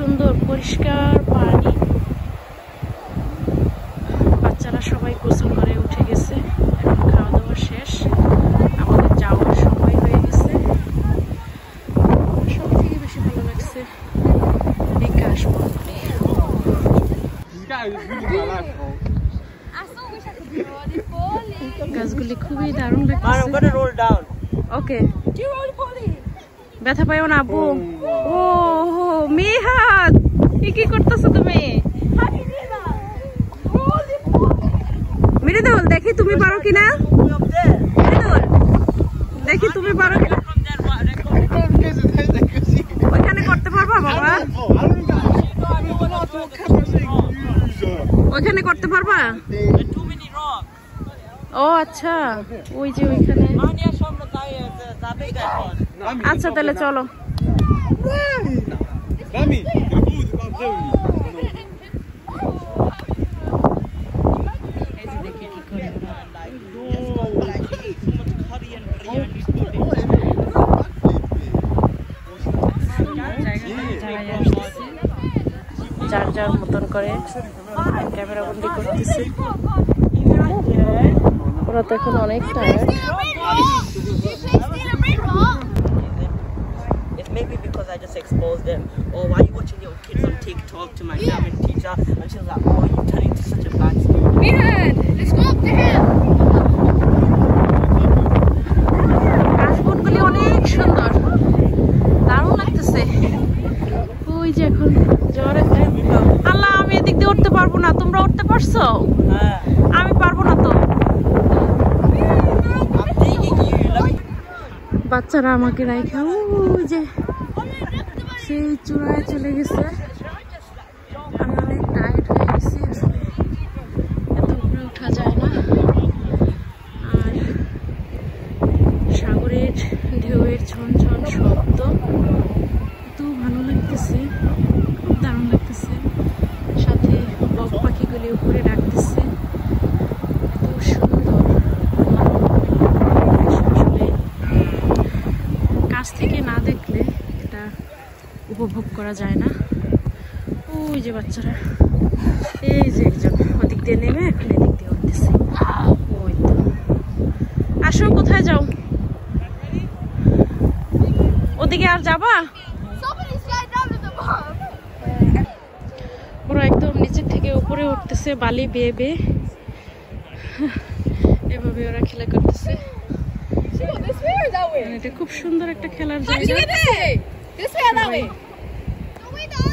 সুন্দর পরিষ্কার পানি। বাচ্চারা সবাই গোসল করে উঠে গেছে, এখন খাওয়া দাওয়া শেষ, আমাদের যাওয়ার সময় হয়ে গেছে। সব থেকে বেশি ভালো লাগছে বিকাশ বন্ধে। গাছগুলি খুবই দারুণ লাগছে। ওকে, ব্যথা পাইও না আপু। ও মেহাত, কি করতেছো তুমি? মৃদুল, দেখি তুমি পারো কিনা। মৃদুল, দেখি তুমি পারো কিনা। ওইখানে করতে পারবা বাবা? ওইখানে করতে পারবা? ও আচ্ছা, ওই যে ওইখানে। আচ্ছা তাহলে চলো। যার যার মতন করে ক্যামেরা বন্দি করতেছে। ওরা তো এখন অনেক tired. Maybe because I just exposed them. Or why are you watching your kids on TikTok to my German teacher? And she was like, oh, you're turning into such a bad student. Mihan, let's go up to him. কাশবনগুলি অনেক সুন্দর, দারুণ লাগতেছে। ওই যে এখন জ্বরের time. আল্লাহ, আমি এদিক দিয়ে উঠতে পারবো না, তোমরা উঠতে পারছো? আমি পারবো না তো। বাচ্চারা আমাকে রাইখা ওই যে সেই চূড়ায় চলে গেছে। আমি অনেক টায়ার্ড হয়ে গেছি, আসলে এত উপরে ওঠা যায় না। আর সাগরের ঢেউয়ের ঝনঝন শব্দ এত ভালো লাগতেছে, খুব দারুণ লাগতেছে। সাথে বক পাখিগুলি উপরে ডাকতেছে, এত সুন্দর। কাছ থেকে না দেখলে এটা উপভোগ করা যায় না। ওই যে বাচ্চারা, এই যে একজন ওদিক দিয়ে নেমে এখন এদিক দিয়ে উঠতেছে। ওই তো, আসো, কোথায় যাও? ওদিকে আর যাবা? ওরা একদম নিচের থেকে উপরে উঠতেছে, বালি বেয়ে বেয়ে। এভাবে ওরা খেলা করতেছে। এটা খুব সুন্দর একটা খেলার জায়গা।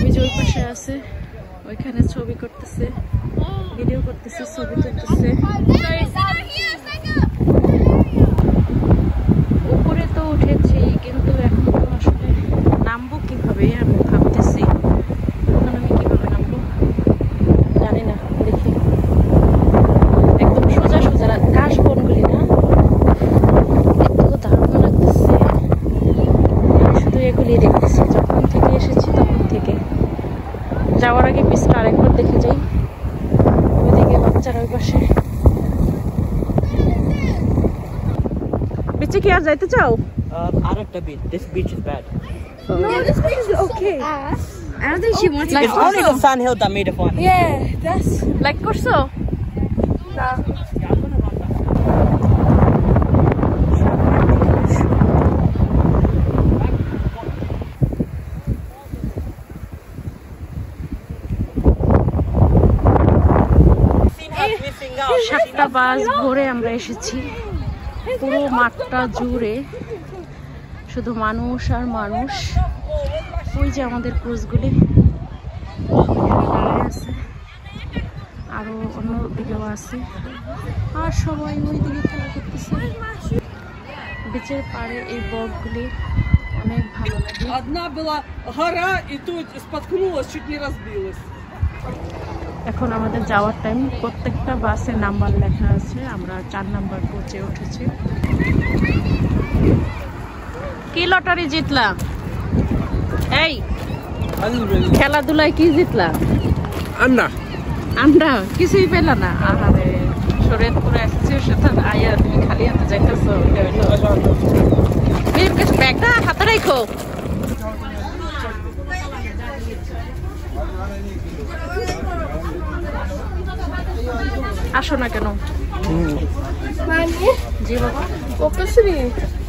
ওই যে ওই পাশে আছে, ওইখানে ছবি করতেছে, ভিডিও করতেছে, ছবি তুলতেছে। উপরে তো উঠেছি, কিন্তু এখন তো আসলে নামবো কিভাবে আমি ভাবতেছি। এখন আমি কিভাবে নামবো জানি না, দেখি। একদম সোজা সোজা ঘাস বনগুলি না, এত দারুণ লাগতেছে। শুধু এগুলি দেখতেছি, যখন থেকে এসেছি তখন থেকে। যাওয়ার আগে পিছটা আরেকবার দেখে যাই। ওইদিকে বাচ্চারা ওই পাশে। বিচে কি আর যাইতে চাও? Aren't a bit. This beach is bad. No, this beach is okay. I don't think she wants to. It's only the sand hill that made it fun. Yeah, that's like করছো? না। সাতটা বাস ভরে আমরা এসেছি। পুরো মাঠটা জুড়ে শুধু মানুষ আর মানুষ। ওই যে আমাদের কোচগুলি দাঁড়িয়ে আছে, আরো অন্য দিকেও আছে, আর সবাই ওই দিকে খেলা করতেছে। বিচের পাড়ে এই বকগুলি অনেক ভালো লাগে। এখন আমাদের যাওয়ার টাইম। প্রত্যেকটা বাসে নাম্বার লেখা আছে, আমরা 4 নাম্বার কোচে উঠেছি। কি লটারি জিতলাম? এই খেলাধুলায় কি জিতলাম? আমরা কিছুই পেলাম না। আরে শরীয়তপুরে আসছে, সাথে আয়া তুমি খালি হাতে যাইতেছো। ব্যাগটা হাতে রাখো। আসো না কেন? জি বাবা। What was it?